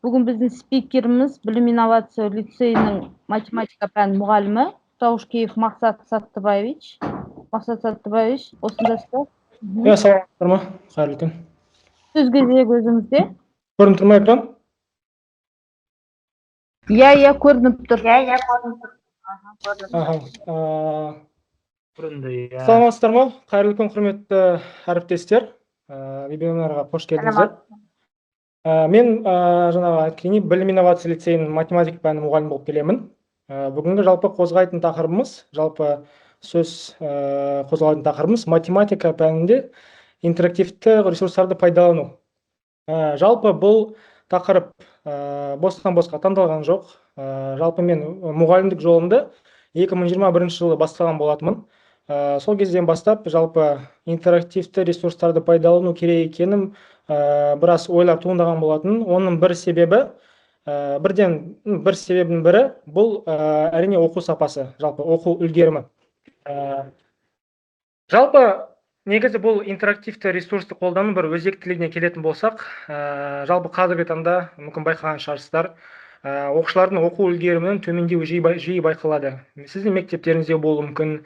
Бүгін біздің спикеріміз білім инновация лицейінің математика пән мұғалімі Таушкеев Мақсат Саттыбаевич. Мақсат Саттыбаевич, осындасыздар. Саламатсыздар ма? Қайырлы күн. Сөз кезегі өзіңізде. Көрініп тұр ма экран? Иә, көрініп тұр. Саламатсыздар ма? Қайырлы күн, құрметті әріптестер. Вебинарға қош келдіңіздер. Мен жаңағы айтқанымдай білім инновация лицейінің математика пәні мұғалімі болып келемін. Бүгінгі жалпы қозғайтын тақырыбымыз, қозғайтын тақырыбымыз математика пәнінде интерактивті ресурстарды пайдалану. Жалпы бұл тақырып бостан босқа таңдалған жоқ. Жалпы мен мұғалімдік жолымды 2021 жылы бастаған болатынмын. Сол кезден бастап жалпы интерактивті ресурстарды пайдалану керек екенім біраз ойлар туындаған болатын. Оның бір себебінің бірі бұл әрине оқу сапасы, жалпы оқу үлгерімі. Жалпы негізі бұл интерактивті ресурсты қолдану бір өзектілігіне келетін болсақ, жалпы қазіргі таңда мүмкін байқаған шығарсыздар, оқушылардың оқу үлгерімінің төмендеуі жиі байқалады. Сіздің мектептеріңізде болуы мүмкін,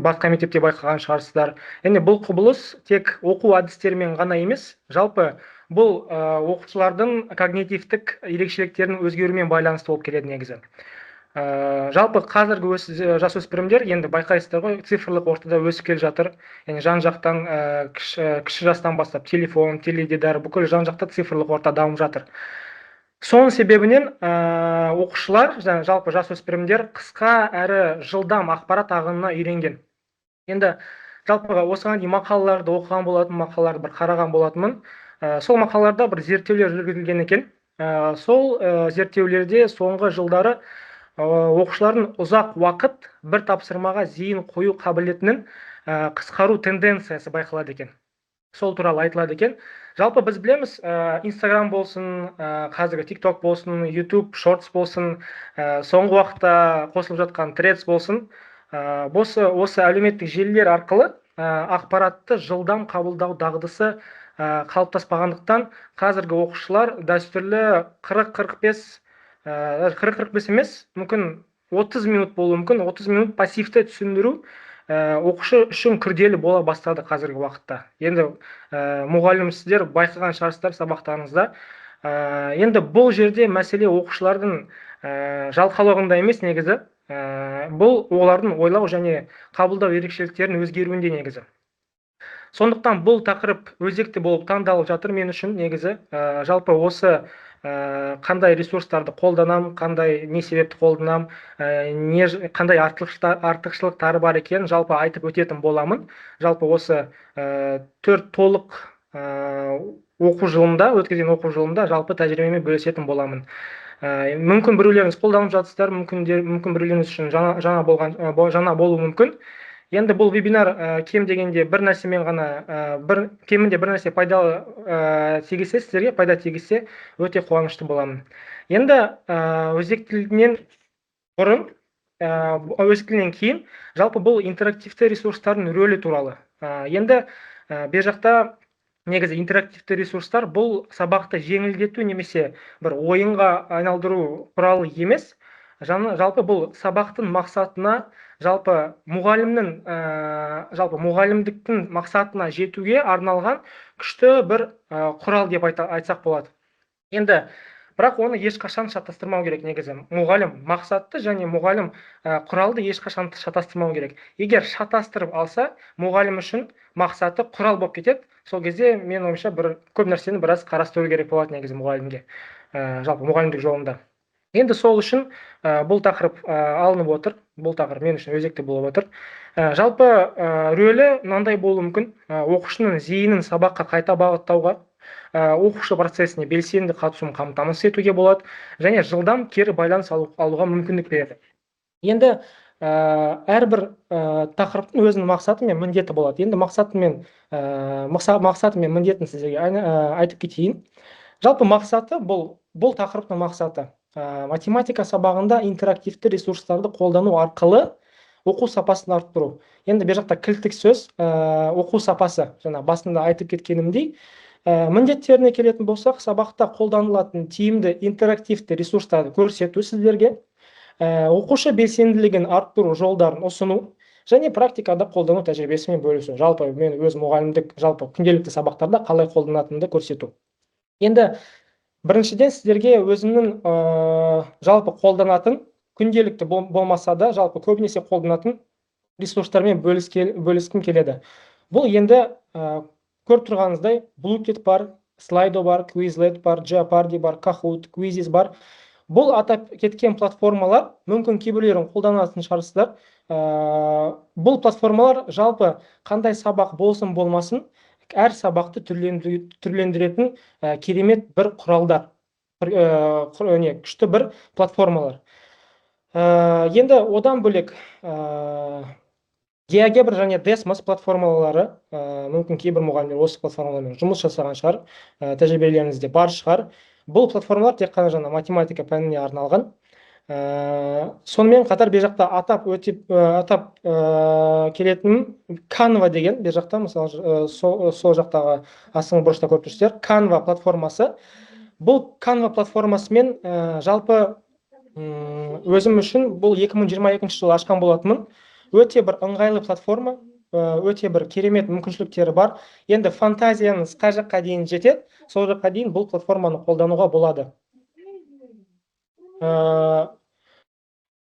басқа мектепте байқаған шығарсыздар. Енді бұл құбылыс тек оқу әдістерімен ғана емес, жалпы бұл оқушылардың когнитивтік ерекшеліктерінің өзгеруімен байланысты болып келеді негізі. Жалпы қазіргі жасөспірімдер енді байқайсыздар ғой, цифрлық ортада өсіп келе жатыр. Яғни жан-жақтан кіші жастан бастап телефон, теледидар, бүкіл жан-жақта цифрлық орта дамып жатыр. Соның себебінен оқушылар, жалпы жасөспірімдер қысқа әрі жылдам ақпарат ағынына үйренген. Енді жалпы осыған дейін мақалаларды оқыған болатын, мақалаларды бір қараған болатынмын. Сол мақалаларда бір зерттеулер жүргізілген екен. Сол зерттеулерде соңғы жылдары оқушылардың ұзақ уақыт бір тапсырмаға зейін қою қабілетінің қысқару тенденциясы байқалады екен. Сол туралы айтылады екен. Жалпы біз білеміз, Instagram болсын, қазіргі TikTok болсын, YouTube Shorts болсын, соңғы уақытта қосылып жатқан Threads болсын, осы әлеуметтік желілер арқылы ақпаратты жылдам қабылдау дағдысы қалыптаспағандықтан, қазіргі оқушылар дәстүрлі 40-45 емес, мүмкін 30 минут болуы мүмкін, 30 минут пассивті түсіндіру оқушы үшін күрделі бола бастады қазіргі уақытта. Енді мұғалім сіздер байқаған шығарсыздар сабақтарыңызда. Енді бұл жерде мәселе оқушылардың жалқаулығында емес негізі, бұл олардың ойлау және қабылдау ерекшеліктерінің өзгеруінде негізі. Сондықтан бұл тақырып өзекті болып таңдалып жатыр мен үшін негізі. Жалпы осы қандай ресурстарды қолданам, қандай не себепті қолданам, қандай артықшылықтары бар екенін жалпы айтып өтетін боламын. Жалпы осы 4 толық өткізген оқу жылында жалпы тәжірибемен бөлісетін боламын. Мүмкін біреулеріңіз қолданып жатсыздар, мүмкін біреулеріңіз үшін жаңа болуы мүмкін. Енді бұл вебинар кем дегенде бір нәрсемен ғана, кемінде бір нәрсе пайдалы тигізсе, сіздерге пайда тигізсе, өте қуанышты боламын. Енді өзектілігінен кейін, жалпы бұл интерактивті ресурстардың рөлі туралы. Енді бер жақта негізі интерактивті ресурстар бұл сабақты жеңілдету немесе бір ойынға айналдыру құралы емес. Жалпы бұл сабақтың мақсатына, жалпы мұғалімдіктің мақсатына жетуге арналған күшті бір құрал деп айтсақ болады. Енді бірақ оны ешқашан шатастырмау керек негізі. Мұғалім мақсатты және мұғалім құралды ешқашан шатастырмау керек. Егер шатастырып алса, мұғалім үшін мақсаты құрал болып кетеді. Сол кезде мен ойымша көп нәрсені біраз қарастыру керек болады негізі мұғалімге, жалпы мұғалімдік жолында. Енді сол үшін бұл тақырып алынып отыр, бұл тақырып мен үшін өзекті болып отыр. Жалпы рөлі мынандай болуы мүмкін: оқушының зейінін сабаққа қайта бағыттауға, оқушы процесіне белсенді қатысуын қамтамасыз етуге болады, және жылдам кері байланыс алуға мүмкіндік береді. Енді әрбір тақырыптың өзінің мақсаты мен міндеті болады. Енді мақсаты мен міндетін сіздерге айтып кетейін. Жалпы мақсаты бұл тақырыптың мақсаты математика сабағында интерактивті ресурстарды қолдану арқылы оқу сапасын арттыру. Енді бер жақта кілттік сөз оқу сапасы. Жаңа басында айтып кеткенімдей, Міндеттеріне келетін болсақ, сабақта қолданылатын тиімді интерактивті ресурстарды көрсету сіздерге, оқушы белсенділігін арттыру жолдарын ұсыну және практикада қолдану тәжірибесімен бөлісу. Жалпы мен өз мұғалімдік жалпы күнделікті сабақтарда қалай қолданатынымды көрсету. Енді біріншіден сіздерге өзімнің жалпы қолданатын, күнделікті болмаса да жалпы көбінесе қолданатын ресурстармен бөліскім келеді. Бұл енді көріп тұрғаныңыздай Blooket бар, Slido бар, Quizlet бар, Jeopardy бар, Kahoot, Quizzes бар. Бұл атап кеткен платформалар, мүмкін кейбіреулерін қолданатын шығарсыздар. Бұл платформалар жалпы қандай сабақ болсын болмасын, әр сабақты түрлендіретін керемет бір құралдар, күшті бір платформалар. Енді одан бөлек GeoGebra және Desmos платформалары, мүмкін кейбір мұғалімдер осы платформалармен жұмыс жасаған шығар, тәжірибелеріңізде бар шығар. Бұл платформалар тек қана жаңа математика пәніне арналған. Сонымен қатар бер жақта атап келетін Canva деген, бер жақта мысалы сол жақтағы астыңғы бұрышта көріп тұрсыздар, Canva платформасы. Бұл Canva платформасымен жалпы өзім үшін бұл 2022 жылы ашқан болатынмын. Өте бір ыңғайлы платформа, өте бір керемет мүмкіншіліктері бар. Енді фантазияңыз қай жаққа дейін жетеді, сол жаққа дейін бұл платформаны қолдануға болады.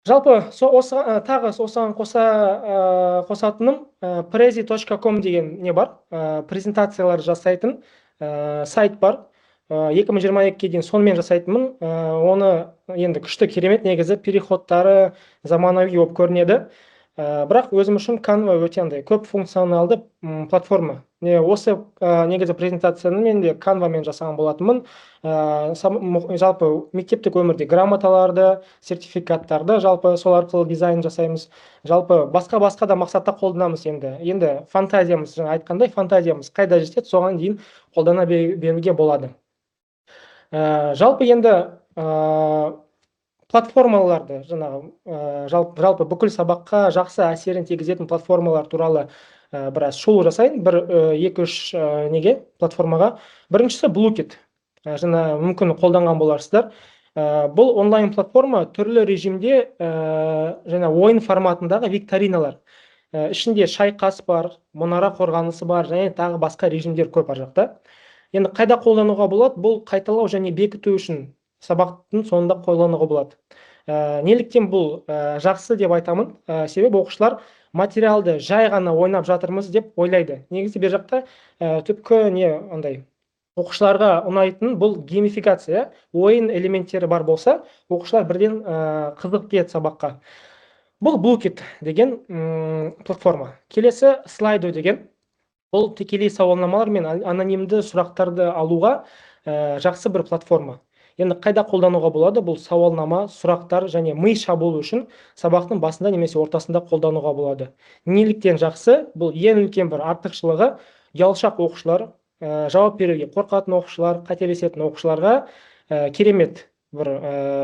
Жалпы тағы осыған қосатыным prezi.com деген не бар, презентациялар жасайтын сайт бар. 2022-ге дейін сонымен жасайтынмын. Оны енді күшті керемет, негізі переходтары заманауи болып көрінеді. Бірақ өзім үшін Canva өте көп функционалды платформа. Осы негізі презентацияны мен де Canva-мен жасаған болатынмын. Жалпы мектептік өмірде грамоталарды, сертификаттарды жалпы сол арқылы дизайн жасаймыз. Жалпы басқа да мақсатта қолданамыз енді. Енді фантазиямыз, жаңа айтқандай, фантазиямыз қайда жетеді, соған дейін қолдана беруге болады. Жалпы енді платформаларды, жалпы бүкіл сабаққа жақсы әсерін тигізетін платформалар туралы біраз шолу жасайын, 1-2-3 неге платформаға. Біріншісі Blooket. Жаңа мүмкін қолданған боларсыздар. Бұл онлайн платформа түрлі режимде жаңа ойын форматындағы викториналар. Ішінде шайқас бар, мұнара қорғанысы бар, және тағы басқа режимдер көп ар жақта. Енді қайда қолдануға болады? Бұл қайталау және бекіту үшін сабақтың соңында қолдануға болады. Неліктен бұл жақсы деп айтамын? Себебі оқушылар материалды жай ғана ойнап жатырмыз деп ойлайды. Негізі бер жақта түпкі оқушыларға ұнайтын бұл геймификация, ойын элементтері бар болса, оқушылар бірден қызығып кетеді сабаққа. Бұл Blooket деген платформа. Келесі Slido деген. Бұл тікелей сауалнамалар мен анонимді сұрақтарды алуға жақсы бір платформа. Енді қайда қолдануға болады? Бұл сауалнама, сұрақтар және ми шабуылы үшін сабақтың басында немесе ортасында қолдануға болады. Неліктен жақсы? Бұл ең үлкен бір артықшылығы, ұялшақ оқушылар, жауап беруге қорқатын оқушылар, қателесетін оқушыларға керемет бір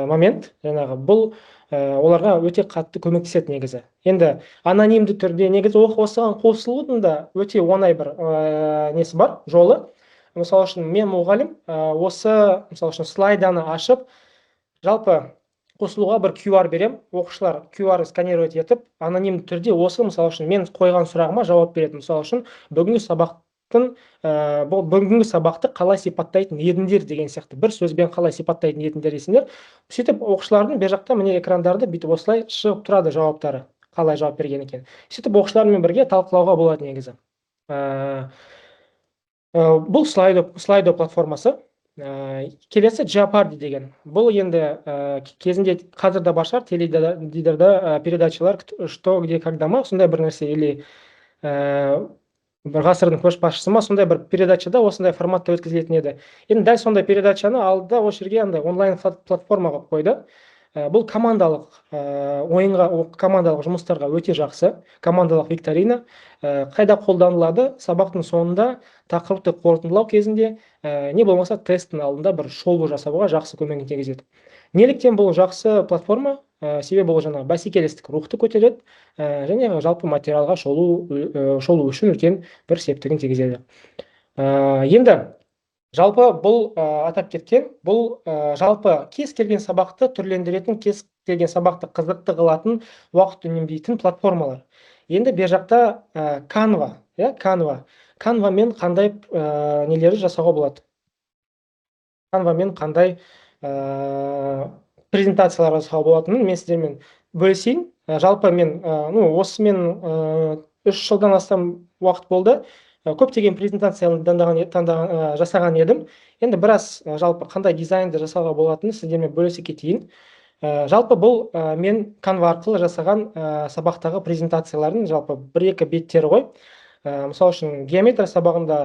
момент. Бұл оларға өте қатты көмектеседі негізі. Енді анонимді түрде негізі осыған қосылудың да өте оңай бір несі бар, жолы. Мысалы үшін мен мұғалім осы мысалы үшін слайданы ашып, жалпы қосылуға бір QR берем, оқушылар QR сканировать етіп, анонимді түрде осы мысалы үшін мен қойған сұрағыма жауап береді. Мысалы үшін бүгінгі сабақты қалай сипаттайтын едіңдер деген сияқты бір сөзбен қалай сипаттайтын едіңдер десеңдер, сөйтіп оқушылардың бер жақта міне экрандарды бүйтіп осылай шығып тұрады жауаптары, қалай жауап берген екен. Сөйтіп оқушылармен бірге талқылауға болады негізі. Бұл Slido платформасы. Келесі Jeopardy деген. Бұл енді кезінде қазірде бар шығар, теледидарда передачалар «Что, где, когда» ма, сондай бір нәрсе, или бір ғасырдың көшбасшысы ма, сондай бір передачада осындай форматта өткізілетін еді. Енді дәл сондай передачаны алды да осы жерге онлайн платформаға қойды. Бұл командалық ойынға, командалық жұмыстарға өте жақсы. Командалық викторина қайда қолданылады? Сабақтың соңында тақырыпты қорытындылау кезінде, не болмаса тесттің алдында бір шолу жасауға жақсы көмегін тигізеді. Неліктен бұл жақсы платформа? Себебі бұл жаңа бәсекелестік рухты көтереді және жалпы материалға шолу үшін үлкен бір септігін тигізеді. Енді Жалпы бұл атап кеткен, бұл жалпы кез келген сабақты түрлендіретін, кез келген сабақты қызықты қылатын, уақыт үнемдейтін платформалар. Енді бер жақта Canva, иә, Canvaмен қандай нелері жасауға болады? Canvaмен қандай презентациялар жасауға болатынын мен сіздермен бөлісейін. Жалпы мен осымен 3 жылдан астам уақыт болды. Көптеген презентацияларды жасаған едім. Енді біраз жалпы қандай дизайнды жасауға болатынын сіздермен бөлісе кетейін. Жалпы бұл мен Canva арқылы жасаған сабақтағы презентациялардың жалпы 1-2 беттері ғой. Мысалы үшін геометрия сабағында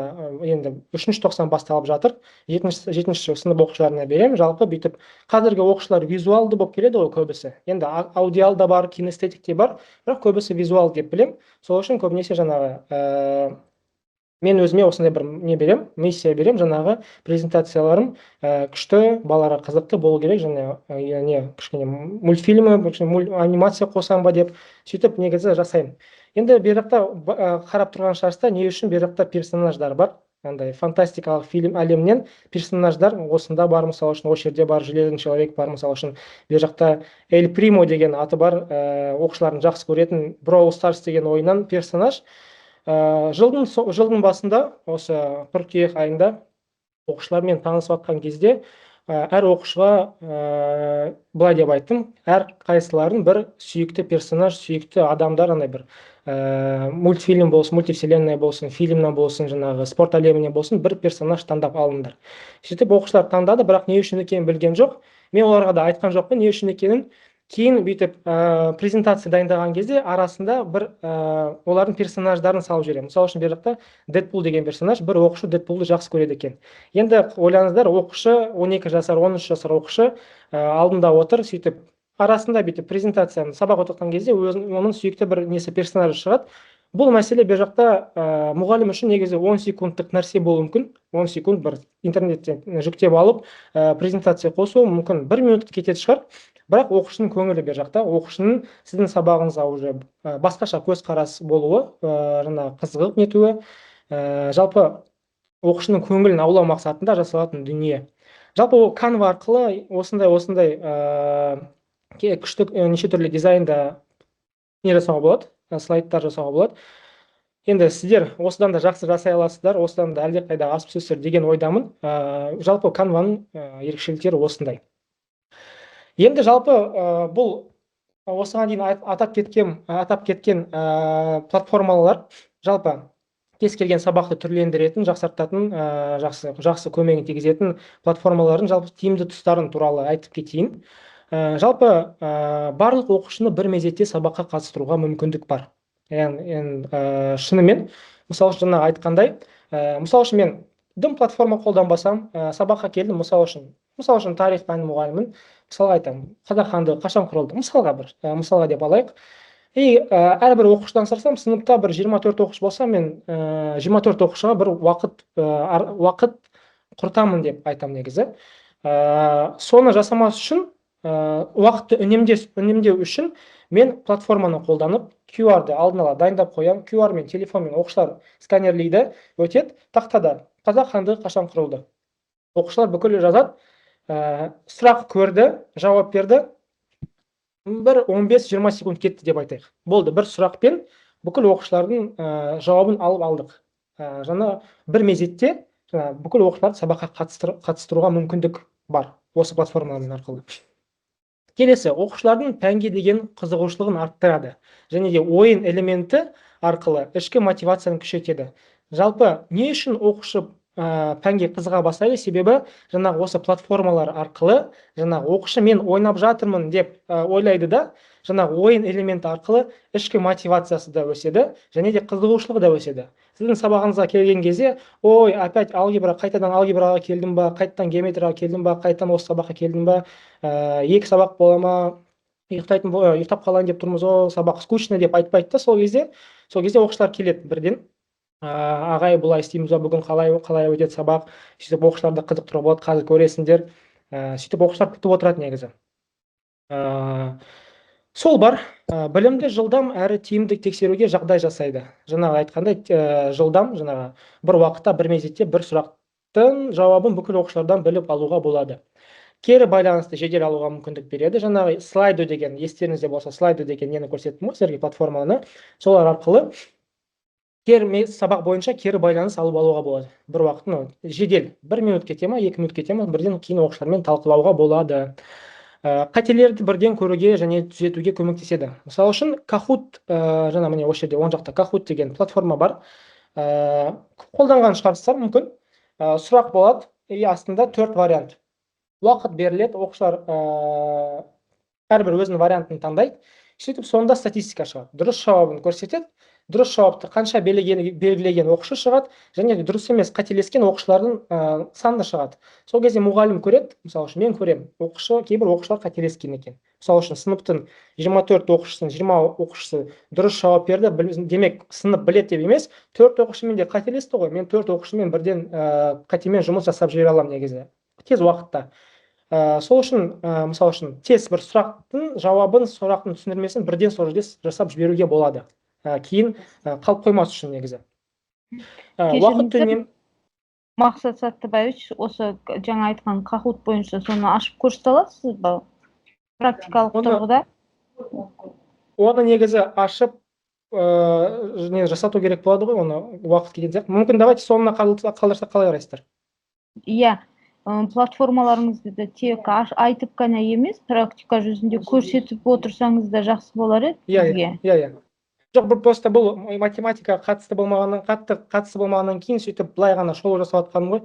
енді 3-ші тоқсан басталып жатыр. 7-ші сынып оқушыларына беремін. Жалпы бүйтіп қазіргі оқушылар визуалды болып келеді ғой көбісі. Енді аудиал да бар, кинестетик те бар, бірақ көбісі визуал деп білем. Сол үшін көбінесе жаңағы мен өзіме осындай бір не берем, миссия берем, жаңағы презентацияларым күшті, балаларға қызықты болу керек, және кішкене мультфильмі, анимация қосам ба деп сөйтіп негізі жасаймын. Енді бер жақта қарап тұрған шығарсыздар, не үшін бер жақта персонаждар бар, андай фантастикалық фильм әлемінен персонаждар осында бар, мысалы үшін осы жерде бар, железный человек бар, мысалы үшін бер жақта Эль Примо деген аты бар, оқушылардың жақсы көретін Brawl Stars деген ойыннан персонаж. Жылдың басында, осы қыркүйек айында оқушылармен танысып жатқан кезде әр оқушыға былай деп айттым, әр қайсыларын бір сүйікті персонаж, сүйікті адамдар, андай бір мультфильм болсын, мультивселенная болсын, фильмнен болсын, жаңағы спорт әлемінен болсын, бір персонаж таңдап алыңдар. Сөйтіп оқушылар таңдады, бірақ не үшін екенін білген жоқ. Мен оларға да айтқан жоқпын не үшін екенін. Кейін бүйтіп презентация дайындаған кезде арасында бір олардың персонаждарын салып жіберемін. Мысалы үшін бер жақта Дэдпул деген персонаж, бір оқушы Дэдпулды жақсы көреді екен. Енді ойлаңыздар, оқушы 12 жасар, 13 жасар оқушы алдында отыр, сөйтіп арасында бүйтіп презентацияны сабақ отырған кезде оның сүйікті бір несі персонажы шығады. Бұл мәселе бер жақта мұғалім үшін негізі 10 секундтық нәрсе болуы мүмкін. 10 секунд бір интернеттен жүктеп алып презентация қосуы мүмкін. 1 минут кететін шығар. Бірақ оқушының көңілі бер жақта, оқушының сіздің сабағыңызға уже басқаша көзқарас болуы, жаңағы қызығып нетуі, жалпы оқушының көңілін аулау мақсатында жасалатын дүние. Жалпы ол Canva арқылы осындай күшті неше түрлі дизайнда не жасауға болады, слайдтар жасауға болады. Енді сіздер осыдан да жақсы жасай аласыздар, осыдан да әлдеқайда асып түсесіздер деген ойдамын. Жалпы Canvaның ерекшеліктері осындай. Енді жалпы бұл осыған дейін атап кеткен платформалар жалпы кез келген сабақты түрлендіретін, жақсартатын, жақсы көмегін тигізетін платформалардың жалпы тиімді тұстарын туралы айтып кетейін. Жалпы барлық оқушыны бір мезетте сабаққа қатыстыруға мүмкіндік бар. Шынымен, мысалы үшін жаңа айтқандай, мысалы үшін мен дым платформа қолданбасам, сабаққа келдім, мысалы үшін тарих пәні мұғалімін, мысалға айтамын, қазақ хандығы қашан құрылды, мысалға деп алайық. Әрбір оқушыдан сұрасам, сыныпта бір 24 оқушы болса, мен 24 оқушыға бір уақыт құртамын деп айтам негізі. Соны жасамас үшін, уақытты үнемдеу үшін мен платформаны қолданып, QR-ды алдын ала дайындап қоямын. QR мен телефонмен оқушылар сканерлейді, өтеді, тақтада қазақ хандығы қашан құрылды. Оқушылар бүкіл жазады, сұрақ көрді, жауап берді, бір 15-20 секунд кетті деп айтайық. Болды, бір сұрақпен бүкіл оқушылардың жауабын алып алдық. Жаңа бір мезетте бүкіл оқушыларды сабаққа қатыстыруға мүмкіндік бар осы платформалардың арқылы. Келесі, оқушылардың пәнге деген қызығушылығын арттырады, және де ойын элементі арқылы ішкі мотивацияны күшейтеді. Жалпы не үшін оқушы пәнге қызыға бастайды? Себебі жаңағы осы платформалар арқылы жаңағы оқушы мен ойнап жатырмын деп ойлайды да, жаңағы ойын элементі арқылы ішкі мотивациясы да өседі, және де қызығушылығы да өседі. Сіздің сабағыңызға келген кезде, ой, опять қайтадан алгебраға келдім ба, қайтадан геометрияға келдім ба, қайтадан осы сабаққа келдім ба, 2 сабақ бола ма, ұйықтап қалайын деп тұрмыз, сабақ скучно деп айтпайды да. Сол кезде оқушылар келеді бірден, ағай, бұлай істейміз ба, бүгін қалай өтеді сабақ, сөйтіп оқушыларды қызықтыруға болады, қазір көресіңдер, сөйтіп оқушылар күтіп отырады негізі. Сол бар, білімді жылдам әрі тиімді тексеруге жағдай жасайды. Жаңағы айтқандай, жылдам, жаңағы бір уақытта, бір мезетте бір сұрақ сұрақтың жауабын бүкіл оқушылардан біліп алуға болады. Кері байланысты жедел алуға мүмкіндік береді. Жаңағы слайдо деген, естеріңізде болса, слайдо деген нені көрсеттім ғой сіздерге, платформаны. Солар арқылы сабақ бойынша кері байланыс алуға болады. Бір уақыт, жедел 1 минут кете ма, 2 минут кете ма, бірден кейін оқушылармен талқылауға болады. Қателерді бірден көруге және түзетуге көмектеседі. Мысалы үшін Kahoot, жаңа міне осы жерде оң жақта Kahoot деген платформа бар. Қолданған шығарсыздар мүмкін. Сұрақ болады, астында 4 вариант. Уақыт беріледі, оқушылар әрбір өзінің вариантын таңдайды. Сөйтіп сонда статистика шығады. Дұрыс жауабын көрсетеді. Дұрыс жауапты қанша белгілеген оқушы шығады, және дұрыс емес қателескен оқушылардың саны шығады. Сол кезде мұғалім көреді, мысалы үшін мен көрем, кейбір оқушылар қателескен екен. Мысалы үшін сыныптың 24 оқушысының 20 оқушысы дұрыс жауап берді, демек сынып біледі деп емес, 4 оқушымен де қателесті ғой, мен 4 оқушымен бірден қатемен жұмыс жасап жібере аламын негізі, тез уақытта. Сол үшін, мысалы үшін, тез бір сұрақтың жауабын, сұрақтың түсіндірмесін бірден сол жерде жасап жіберуге болады. Кейін қалып қоймас үшін негізі. Уақыт үнем. Мақсат Саттыбаевич, осы жаңа айтқан Kahoot бойынша соны ашып көрсете аласыз ба? Практикалық тұрғыда? Оны негізі ашып жасату керек болады ғой, оны уақыт келген сияқты. Мүмкін давайте соңына қалдырсақ қалай қарайсыздар? Иә, платформаларыңызды тек айтып қана емес, практика жүзінде көрсетіп отырсаңыз да жақсы болар еді бізге. Иә. Жоқ, просто бұл математика қатысты болмағаннан кейін сөйтіп былай ғана шолу жасап жатқаным ғой.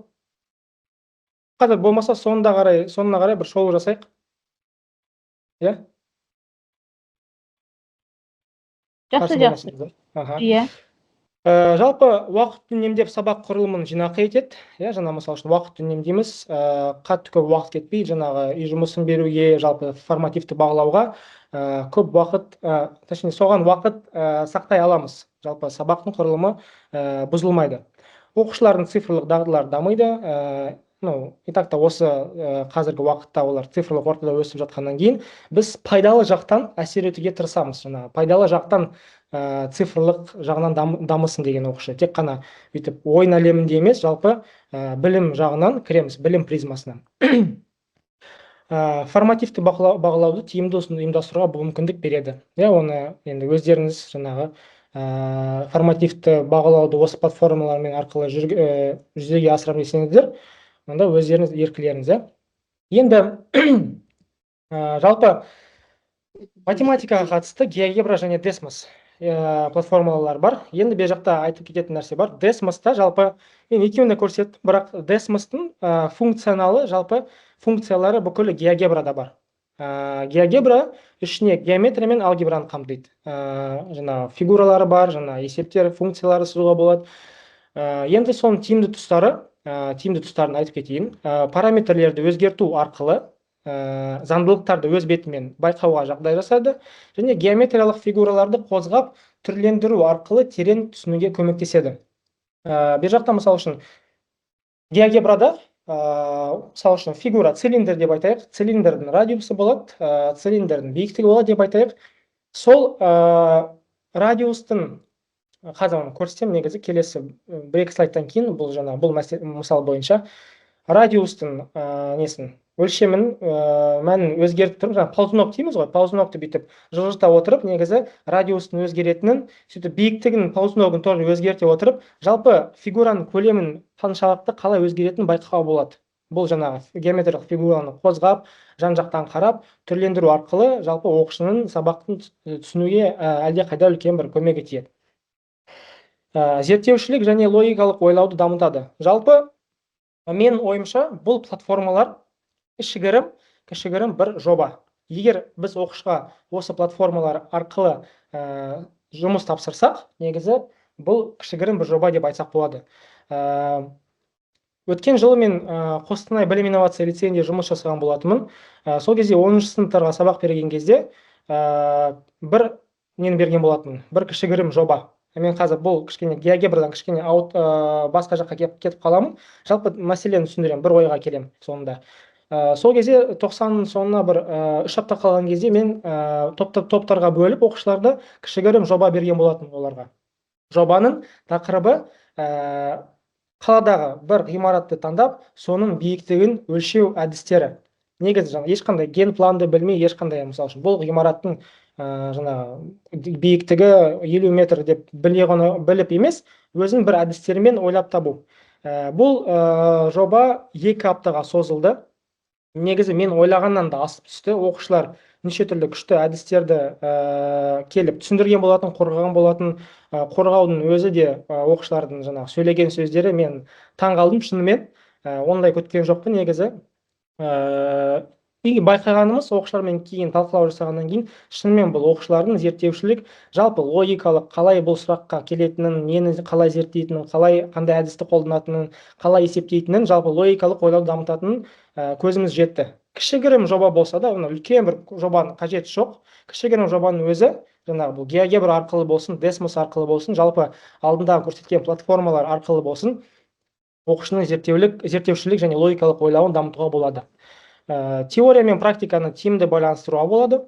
Қазір болмаса соңына қарай бір шолу жасайық. Иә? Жақсы. Иә. Жалпы уақыт үнемдеп сабақ құрылымын жинақы етеді. Жаңа мысалы үшін уақыт үнемдейміз, қатты көп уақыт кетпей, жаңағы үй жұмысын беруге, жалпы формативті бағалауға көп уақыт, точнее соған уақыт сақтай аламыз. Жалпы сабақтың құрылымы бұзылмайды. Оқушылардың цифрлық дағдылары дамиды. И так та осы қазіргі уақытта олар цифрлық ортада өсіп жатқаннан кейін біз пайдалы жақтан әсер етуге тырысамыз. Пайдалы жақтан цифрлық жағынан дамысын деген оқушы. Тек қана өйтіп ойын әлемінде емес, жалпы білім жағынан кіреміз, білім призмасынан. Формативті бағалауды тиімді ұйымдастыруға бұл мүмкіндік береді. Оны енді өздеріңіз жаңағы формативті бағалауды осы платформалармен арқылы жүзеге асырып жүрсеңіздер, онда өздеріңіз еркілеріңіз. Енді жалпы математикаға қатысты GeoGebra және Desmos платформалар бар. Енді бер жақта айтып кететін нәрсе бар. Desmos'та жалпы мен екеуіне көрсеттім, бірақ Desmos'тың функционалы, жалпы функциялары бүкілі GeoGebra'да бар. GeoGebra ішіне геометрия мен алгебраны қамтиды. Жаңа фигуралары бар, жаңа есептер, функциялары сызуға болады. Енді соның тиімді тұстарын айтып кетейін. Параметрлерді өзгерту арқылы заңдылықтарды өз бетімен байқауға жағдай жасады, және геометриялық фигураларды қозғап түрлендіру арқылы терең түсінуге көмектеседі. Бер жақта мысалы үшін GeoGebra'да мысалы үшін фигура цилиндр деп айтайық, цилиндрдің радиусы болады, цилиндрдің биіктігі болады деп айтайық. Сол радиустың, қазір оны көрсетем, негізі келесі бір-екі слайдтан кейін, бұл мысал бойынша радиустың өлшемін, мәнін өзгертіп тұрып, ползунок дейміз ғой, ползунокты бүйтіп жылжыта отырып, негізі радиустың өзгеретінін, сөйтіп биіктігін, ползуногын тоже өзгерте отырып, жалпы фигураның көлемін қаншалықты қалай өзгеретінін байқауға болады. Бұл жаңағы геометриялық фигураны қозғап, жан-жақтан қарап, түрлендіру арқылы жалпы оқушының сабақтың түсінуге әлде қайда үлкен бір көмегі тиеді. Зерттеушілік және логикалық ойлауды дамытады. Жалпы мен ойымша бұл платформалар кішігірім бір жоба. Егер біз оқушыға осы платформалар арқылы жұмыс тапсырсақ, негізі бұл кішігірім бір жоба деп айтсақ болады. Өткен жылы мен Қостанай білім инновация лицейінде жұмыс жасаған болатынмын. Сол кезде 10-шы сыныптарға сабақ берген кезде бір нені берген болатынмын, бір кішігірім жоба. Мен қазір бұл кішкене GeoGebra'дан кішкене басқа жаққа кетіп қаламын. Жалпы мәселені түсіндірем, бір ойға келем соңында. Сол кезде 90-ның соңына бір 3 апта қалған кезде мен топтарға бөліп оқушыларды кішігірім жоба берген болатын оларға. Жобаның тақырыбы қаладағы бір ғимаратты таңдап, соның биіктігін өлшеу әдістері. Негізі жаңа ешқандай ген планды білмей, ешқандай мысалы үшін бұл ғимараттың жаңағы биіктігі 50 метр деп біліп емес, өзінің бір әдістерімен ойлап табу. Бұл жоба 2 аптаға созылды. Негізі мен ойлағаннан да асып түсті. Оқушылар неше түрлі күшті әдістерді келіп түсіндірген болатын, қорғаған болатын. Қорғаудың өзі де оқушылардың жаңағы сөйлеген сөздері мен таң қалдым шынымен. Ондай күткен жоқпын негізі. Байқағанымыз, оқушылармен кейін талқылау жасағаннан кейін, шынымен бұл оқушылардың зерттеушілік, жалпы логикалық қалай бұл сұраққа келетінін, нені қалай зерттейтінін, қандай әдісті қолданатынын, қалай есептейтінін, жалпы логикалық ойлауды дамытатынын көзіміз жетті. Кішігірім жоба болса да, үлкен бір жобаның қажеті жоқ. Кішігірім жобаның өзі, жаңағы бұл GeoGebra арқылы болсын, Desmos арқылы болсын, жалпы алдында көрсеткен платформалар арқылы болсын, оқушының зерттеушілік және логикалық ойлауын дамытуға болады. Теория мен практиканы тиімді байланыстыруға болады.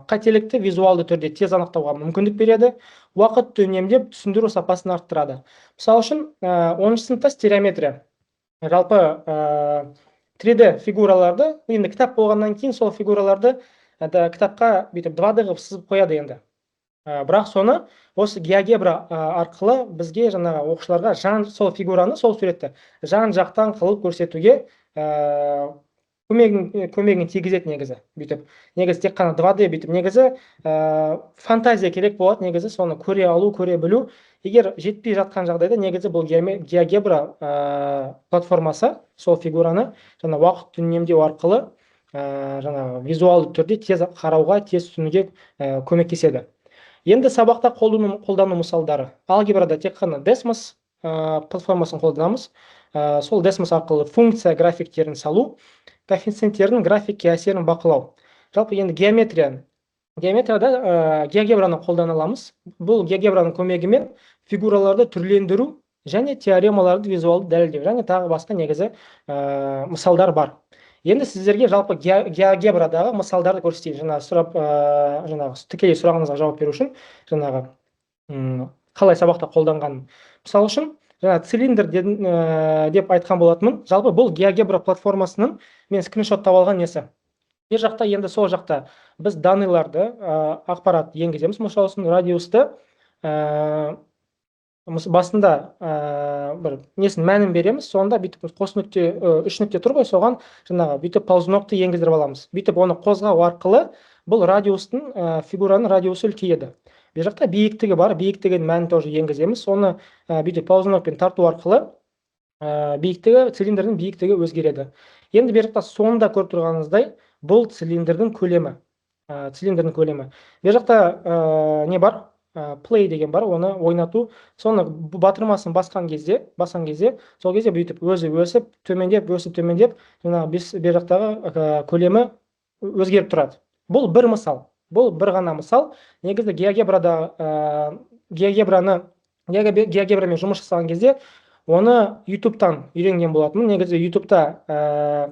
Қателікті визуалды түрде тез анықтауға мүмкіндік береді. Уақытты үнемдеп, түсіндіру сапасын арттырады. Мысалы үшін, 10 сыныпта стереометрия. Жалпы 3D фигураларды, енді кітап болғаннан кейін сол фигураларды кітапқа бүйтіп 2D қылып сызып қояды енді. Бірақ соны осы GeoGebra арқылы бізге жаңағы оқушыларға сол фигураны, сол суретті жан жақтан қылып көрсетуге көмегін тигізеді негізі. Бүйтіп, негізі тек қана 2D бүйтіп, негізі фантазия керек болады, негізі соны көре алу, көре білу. Егер жетпей жатқан жағдайда, негізі бұл GeoGebra платформасы сол фигураны жаңа уақыт үнемдеу арқылы жаңа визуалды түрде тез қарауға, тез түсінуге көмектеседі. Енді сабақта қолдану мысалдары. Алгебрада тек қана Desmos платформасын қолданамыз. Сол Desmos арқылы функция графиктерін салу, коэффициенттердің графикке әсерін бақылау. Жалпы енді геометрияда GeoGebrаны қолдана аламыз. Бұл GeoGebraның көмегімен фигураларды түрлендіру және теоремаларды визуалды дәлелдеу, және тағы басқа негізі мысалдар бар. Енді сіздерге жалпы GeoGebraдағы мысалдарды көрсетейін. Жаңағы тікелей сұрағыңызға жауап беру үшін, жаңағы қалай сабақта қолданғанын. Мысалы үшін, цилиндр деп айтқан болатынмын. Жалпы бұл GeoGebra платформасының мен скриншоттап алған несі. Бер жақта, енді сол жақта біз данныйларды, ақпарат енгіземіз. Мысалы үшін радиусты басында бір несін мәнін береміз, сонда бүйтіп қос нүкте, үш нүкте тұр ғой, соған жаңағы бүйтіп ползуноқты енгіздіріп аламыз. Бүйтіп оны қозғау арқылы бұл радиустың, фигураның радиусы үлкейеді. Бер жақта биіктігі бар, биіктігін мәнін тоже енгіземіз. Соны бүйтіп ползунокпен тарту арқылы цилиндрдің биіктігі өзгереді. Енді бер жақта соңында көріп тұрғаныңыздай, бұл цилиндрдің көлемі. Бер жақта не бар? Play деген бар, оны ойнату. Соны батырмасын басқан кезде, сол кезде бүйтіп өзі өсіп, төмендеп, бер жақтағы көлемі өзгеріп тұрады. Бұл бір мысал. Бұл бір ғана мысал. Негізі GeoGebraмен жұмыс жасаған кезде оны YouTube-тан үйренген болатынмын. Негізі YouTube-та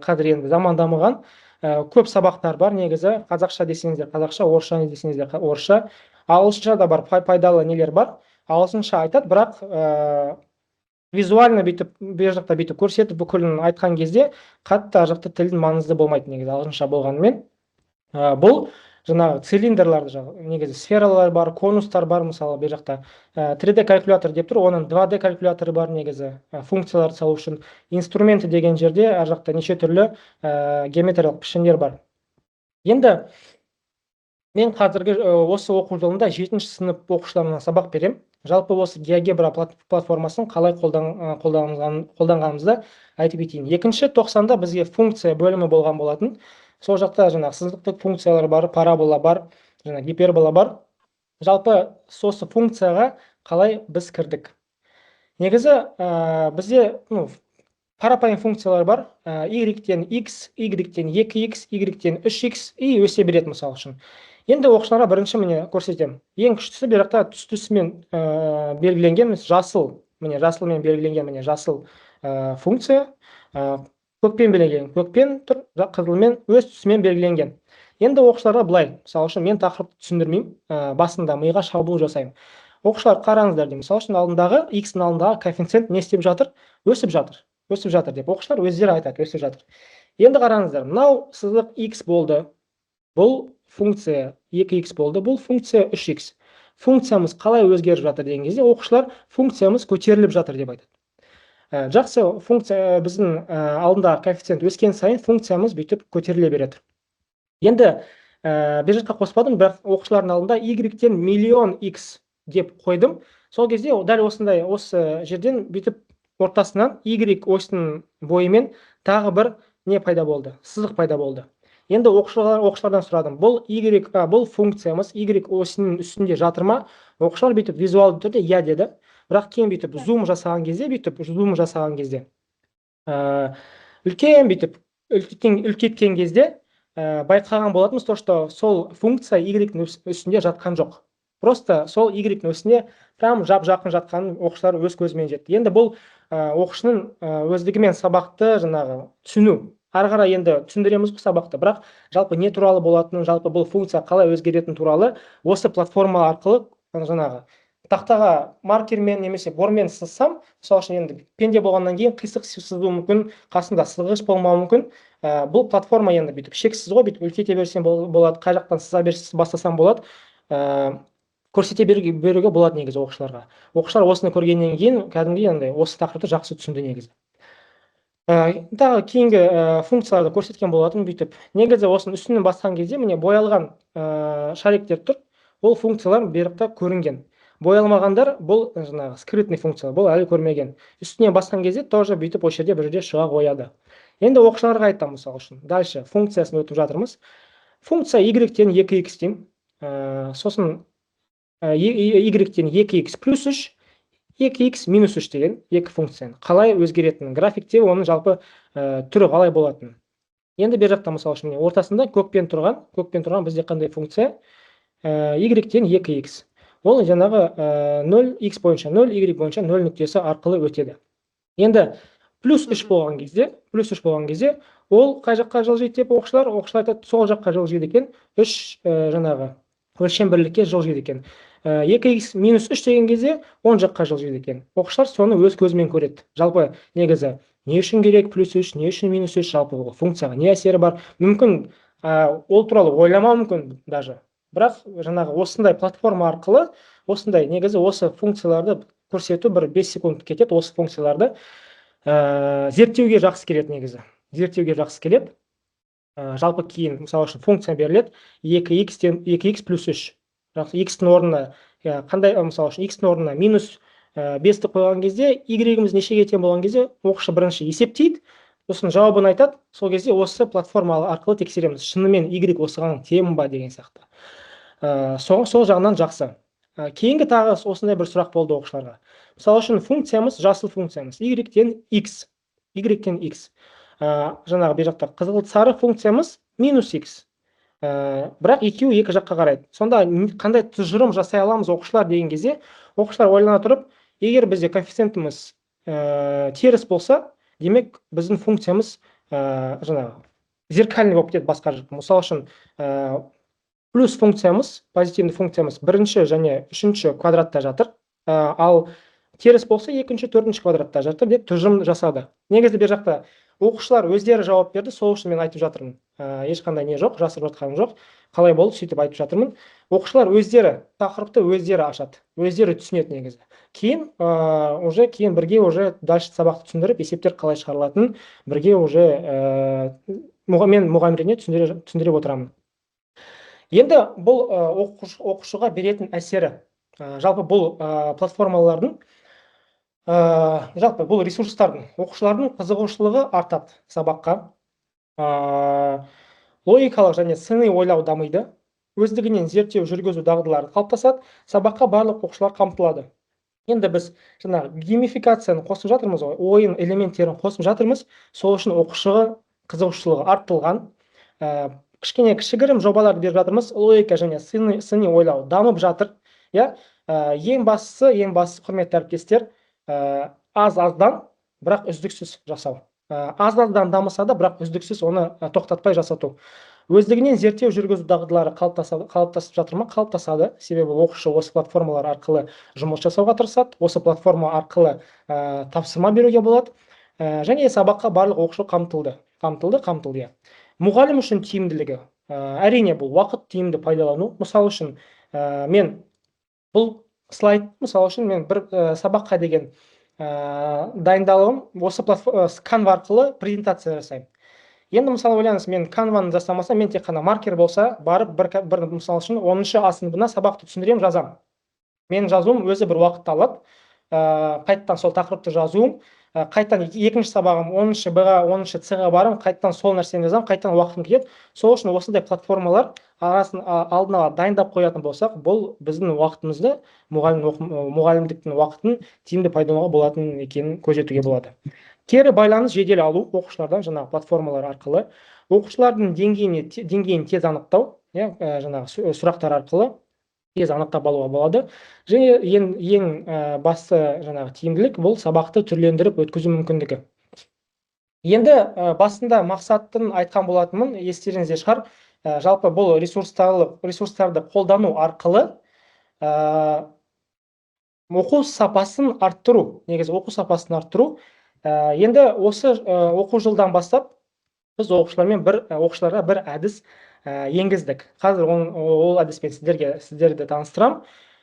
қазір енді заман дамыған көп сабақтар бар. Негізі қазақша десеңіздер қазақша, орысша десеңіздер орысша, ағылшынша да бар, пайдалы нелер бар. Ағылшынша айтады, бірақ визуально бүйтіп, бер жақта бүйтіп көрсетіп бүкілін айтқан кезде қатты ар жақта тілдің маңызды болмайды негізі ағылшынша болғанымен. Бұл жаңағы цилиндрларды, негізі сфералар бар, конустар бар, мысалы бер жақта 3D калькулятор деп тұр, оның 2D калькуляторы бар, негізі функцияларды салу үшін. Инструменті деген жерде ар жақта неше түрлі геометриялық пішіндер бар. Енді мен қазіргі осы оқу жылында 7-ші сынып оқушыларына сабақ берем. Жалпы осы GeoGebra платформасын қалай қолданғанымызды айтып кетейін. 2-ші тоқсанда бізге функция бөлімі болған болатын. Сол жақта жаңағы сызықтық функциялар бар, парабола бар, жаңағы гипербола бар. Жалпы сосы функцияға қалай біз кірдік. Негізі бізде қарапайым функциялар бар. Y-тен x, y-тен 2x, y-тен 3x и өсе береді мысалы үшін. Енді оқушыларға бірінші міне көрсетем. Ең күштісі бер жақта түс-түсімен белгіленген, жасыл, міне жасылмен белгіленген, міне жасыл функция. Көкпен белгіленген, көкпен тұр, қызылмен өз түсімен белгіленген. Енді оқушыларға былай, мысалы үшін мен тақырыпты түсіндірмеймін, басында миға шабуыл жасаймын. оқушылар қараңыздар деймін. Мысалы үшін алдындағы x-ның алдындағы коэффициент не істеп жатыр? Өсіп жатыр деп оқушылар өздері айтады, өсіп жатыр. Енді қараңыздар, мынау сызық x болды. Бұл функция 2x болды, бұл функция 3x. Функциямыз қалай өзгеріп жатыр деген кезде, оқушылар функциямыз көтеріліп жатыр деп айтады. Жақсы, функция біздің алдындағы коэффициент өскен сайын функциямыз бүйтіп көтеріле береді. Енді бір жаққа қоспадым, бірақ оқушылардың алдында y-тен миллион x деп қойдым. Сол кезде дәл осындай, осы жерден бүйтіп ортасынан y осының бойымен тағы бір не пайда болды? Сызық пайда болды. Енді оқушылардан сұрадым, бұл функциямыз y осының үстінде жатыр ма? Оқушылар бүйтіп визуалды түрде иә деді. Бірақ кейін бүйтіп зум жасаған кезде, үлкен бүйтіп үлкейткен кезде байқаған болатынбыз, то что сол функция y-ның үстінде жатқан жоқ. Просто сол y-ның үстіне прям жап-жақын жатқанын оқушылар өз көзімен жетті. Енді бұл оқушының өздігімен сабақты жаңағы түсіну. Ары қарай енді түсіндіреміз ғой сабақты, бірақ жалпы не туралы болатынын, жалпы бұл функция қалай өзгеретіні туралы осы платформа арқылы жаңағы тақтаға маркермен немесе бормен сызсам, мысалы үшін енді пенде болғаннан кейін қисық сызуы мүмкін, қасында сызғыш болмауы мүмкін. Бұл платформа енді бүйтіп шексіз ғой, бүйтіп үлкейте берсем болады, қай жақтан сыза бастасам болады, көрсете беруге болады негізі оқушыларға. Оқушылар осыны көргеннен кейін кәдімгі енді осы тақырыпты жақсы түсінді негізі. Тағы кейінгі функцияларды көрсеткен болатын бүйтіп. Негізі осының үстінен басқан кезде міне боялған шариктер тұр. Ол функциялар берікті көрінген. Боялмағандар бұл жаңағы скрытный функциялар, бұл әлі көрмеген. Үстінен басқан кезде тоже бүйтіп осы жерде бір жерде шыға қояды. Енді оқушыларға айтам, мысалы үшін. Дальше функциясын өтіп жатырмыз. Функция y-тен 2x деймін. Сосын y-тен 2x плюс 3, 2x минус 3 деген екі функцияны қалай өзгеретінін, графикте оның жалпы түрі қалай болатынын. Енді бер жақта мысалы үшін ортасында көкпен тұрған бізде қандай функция? Y-тен 2x. Ол жаңағы 0x бойынша 0, y бойынша 0 нүктесі арқылы өтеді. Енді плюс 3 болған кезде, ол қай жаққа жылжиды деп оқушылар айтады, сол жаққа жылжиды екен. 3 жаңағы өлшем бірлікке жылжиды екен. 2x минус 3 деген кезде 10 жаққа жылжиды екен. Оқушылар соны өз көзімен көреді. Жалпы негізі не үшін керек плюс 3, не үшін минус 3, жалпы функцияға не әсері бар? Мүмкін ол туралы ойламау мүмкін даже. Бірақ жаңағы осындай платформа арқылы, осындай негізі осы функцияларды көрсету бір 5 секунд кетеді. Осы функцияларды зерттеуге жақсы келеді негізі. Жалпы кейін мысалы үшін функция беріледі 2x плюс 3. X-ның орнына қандай, мысалы үшін X-ның орнына минус 5-ті қойған кезде, Y-іміз нешеге тең болған кезде, оқушы бірінші есептейді, сосын жауабын айтады. Сол кезде осы платформа арқылы тексереміз, шынымен Y осыған тең ба деген сияқты. Сол жағынан жақсы. Кейінгі тағы осындай бір сұрақ болды оқушыларға. Мысалы үшін функциямыз, жасыл функциямыз, Y-тен X. Жаңағы бер жақта қызыл сары функциямыз минус X. Бірақ екеуі екі жаққа қарайды. Сонда қандай тұжырым жасай аламыз оқушылар деген кезде, оқушылар ойлана тұрып, егер бізде коэффициентіміз теріс болса, демек біздің функциямыз жаңағы зеркальный болып кетеді басқа жаққа. Мысалы үшін плюс функциямыз, позитивный функциямыз бірінші және үшінші квадратта жатыр, ал теріс болса екінші, төртінші квадратта жатыр деп тұжырым жасады. Негізі бер жақта оқушылар өздері жауап берді, сол үшін мен айтып жатырмын. Ешқандай не жоқ, жасырып жатқаным жоқ. Қалай болды, сөйтіп айтып жатырмын. Оқушылар өздері тақырыпты өздері ашады, өздері түсінеді негізі. Кейін бірге дальше сабақты түсіндіріп, есептер қалай шығарылатынын бірге мен мұғалімдеріне түсіндіріп отырамын. Енді бұл оқушыға беретін әсері, жалпы бұл платформалардың, жалпы бұл ресурстардың, оқушылардың қызығушылығы артады сабаққа, логикалық және сыни ойлау дамиды, өздігінен зерттеу жүргізу дағдылары қалыптасады, сабаққа барлық оқушылар қамтылады. Енді біз жаңағы геймификацияны қосып жатырмыз, ойын элементтерін қосып жатырмыз, сол үшін оқушыға қызығушылығы артылған, кішкене кішігірім жобаларды беріп жатырмыз, логика және сыни ойлау дамып жатыр. Ең бастысы құрметті әріптестер, аз-аздан, бірақ үздіксіз жасау. Аз-аздан дамыса да, бірақ үздіксіз оны тоқтатпай жасату. өздігінен зерттеу жүргізу дағдылары қалыптасып жатыр ма? Қалыптасады. Себебі оқушы осы платформалар арқылы жұмыс жасауға тырысады, осы платформа арқылы тапсырма беруге болады. Және сабаққа барлық оқушы қамтылды. Иә. Мұғалім үшін тиімділігі. Әрине, бұл уақыт тиімді пайдалану. Мысалы үшін, мен бұл слайд, мысалы үшін, мен бір сабаққа деген дайындалуым осы Canva арқылы презентация жасаймын. Енді мысалы ойлаңыз, мен Canva-ны жасамасам, мен тек қана маркер болса, барып бір мысалы үшін 10-шы А сыныбына сабақты түсіндірем, жазам. Мен жазуым өзі бір уақытты алады. Қайттан сол тақырыпты жазуым, қайттан екінші сабағым 10-шы Б-ға, 10-шы С-ға барым, қайттан сол нәрсені жазам, қайттан уақытым кетеді. Сол үшін осындай платформалар арасын алдын ала дайындап қоятын болсақ, бұл біздің уақытымызды, мұғалімдіктің уақытын тиімді пайдалануға болатын екенін көрсетуге болады. Кері байланыс жедел алу оқушылардан жаңағы платформалар арқылы, оқушылардың деңгейін тез анықтау, жаңағы сұрақтар арқылы тез анықтап алуға болады. Және ең басты жаңағы тиімділік бұл сабақты түрлендіріп өткізу мүмкіндігі. Енді басында мақсатын айтқан болатынмын, естеріңізде шығар. Жалпы бұл ресурстарды қолдану арқылы оқу сапасын арттыру, негізі оқу сапасын арттыру. Енді осы оқу жылдан бастап біз оқушыларға бір әдіс енгіздік. Қазір ол әдіспен сіздерді таныстырам.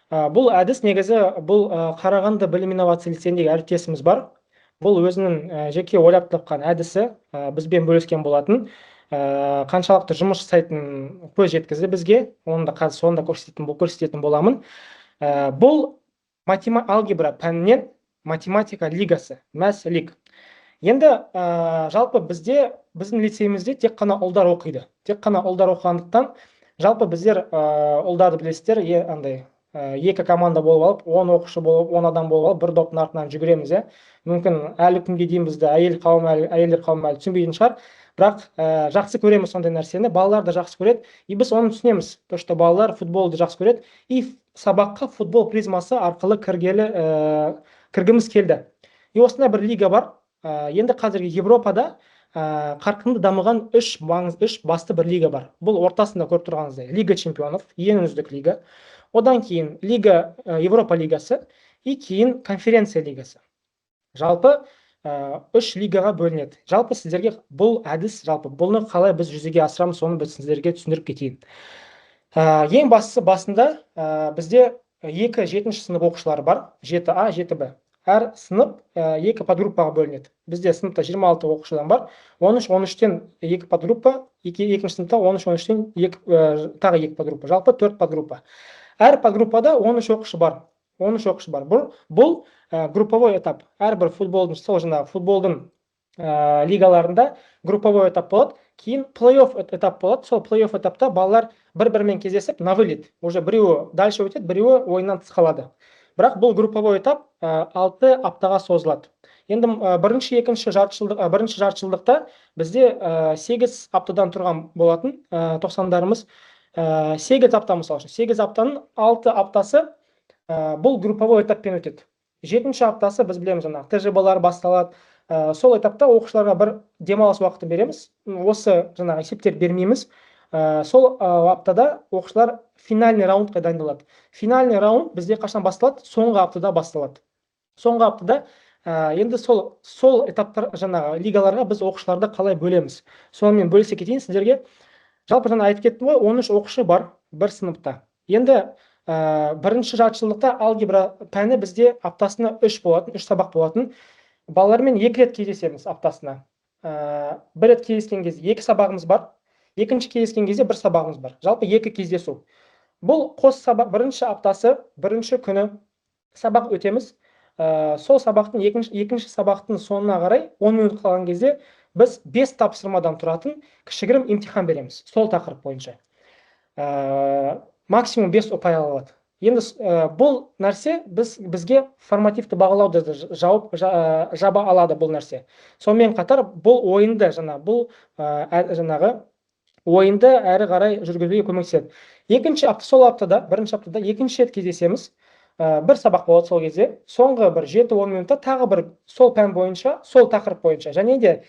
Бұл әдіс негізі бұл Қарағанды білім инновация лицейіндегі әріптесіміз бар. Бұл өзінің жеке ойлап тапқан әдісі бізбен бөліскен болатын. Қаншалықты жұмыс жасайтынын көз жеткізді бізге. Оны да қазір сонда көрсететін боламын. Бұл алгебра пәнінен математика лигасы, Math League. Енді жалпы біздің лицейімізде тек қана ұлдар оқиды. Тек қана ұлдар оқығандықтан, жалпы біздер ұлдарды білесіздер, екі команда болып алып, 10 оқушы болып, 10 адам болып алып, бір доптың артынан жүгіреміз. Мүмкін әлі күнге дейін бізді әйелдер қауымы әлі түсінбейтін шығар. Бірақ жақсы көреміз сондай нәрсені, балалар да жақсы көреді. Біз оны түсінеміз, потому что балалар футболды жақсы көреді. И сабаққа футбол призмасы арқылы кіргіміз келді. И осында бір лига бар. Енді қазіргі Европада қарқынды дамыған үш басты бір лига бар. Бұл ортасында көріп тұрғаныңыздай Лига чемпионов, ең үздік лига. Одан кейін Европа лигасы, и кейін конференция лигасы. Жалпы үш лигаға бөлінеді. Жалпы сіздерге бұл әдіс, бұны қалай біз жүзеге асырамыз, соны біз сіздерге түсіндіріп кетейін. Ең бастысы басында бізде 7-ші сынып оқушылары бар, 7А, 7Б. Әр сынып 2 подгруппаға бөлінеді. Бізде сыныпта 26 оқушыдан бар, 13-13-тен 2 подгруппа, екінші сыныпта 13-13-тен тағы 2 подгруппа, жалпы 4 подгруппа. Әр подгруппада 13 оқушы бар. Бұл групповой этап. Әрбір футболдың лигаларында групповой этап болады. Кейін плей-офф этап болады. Сол плей-офф этапта балалар бір-бірімен кездесіп, на вылет. Уже біреуі дальше өтеді, біреуі ойыннан тыс қалады. Бірақ бұл групповой этап 6 аптаға созылады. Енді бірінші жартыжылдықта бізде 8 аптадан тұрған болатын тоқсандарымыз. 8 апта мысалы үшін. 8 аптаның 6 аптасы бұл групповой этаппен өтеді. 7-ші аптасы біз білеміз, ТЖБ-лар басталады. Сол этапта оқушыларға бір демалыс уақытын береміз. Осы есептер бермейміз. Сол аптада оқушылар финальный раундқа дайындалады. Финальный раунд бізде қашан басталады? Соңғы аптада басталады. Соңғы аптада енді сол этаптар лигаларға біз оқушыларды қалай бөлеміз? Сонымен бөлісе кетейін сіздерге. Жалпы айтып кеттім ғой, 13 оқушы бар бір сыныпта. Енді бірінші жартыжылдықта алгебра пәні бізде аптасына 3 сабақ болатын. Балалармен 2 рет кездесеміз аптасына. Бір рет кездескен кезде 2 сабағымыз бар. Екінші кездескен кезде 1 сабағымыз бар. Жалпы 2 кездесу. Бұл қос сабақ, бірінші аптасы, бірінші күні сабақ өтеміз. Сол сабақтың екінші сабақтың соңына қарай 10 минут қалған кезде біз 5 тапсырмадан тұратын кішігірім имтихан береміз. Сол тақырып бойынша. Максимум 5 ұпай алады. Енді бұл нәрсе бізге формативті бағалауды жаба алады бұл нәрсе. Сонымен қатар бұл ойынды ойынды әрі қарай жүргізуге көмектеседі. Бірінші аптада екінші рет кездесеміз. Бір сабақ болады сол кезде. Соңғы бір 7-10 минутта тағы бір сол пән бойынша, сол тақырып бойынша. Және де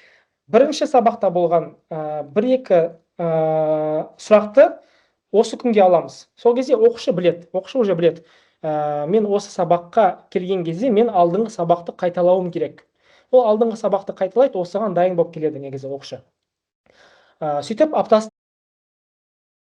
бірінші сабақта болған 1-2 сұрақты осы күнге аламыз. Сол кезде оқушы біледі, оқушы уже біледі. Мен осы сабаққа келген кезде мен алдыңғы сабақты қайталауым керек. Ол алдыңғы сабақты қайталайды, осыған дайын болып келеді негізі оқушы. Сөйтіп аптасына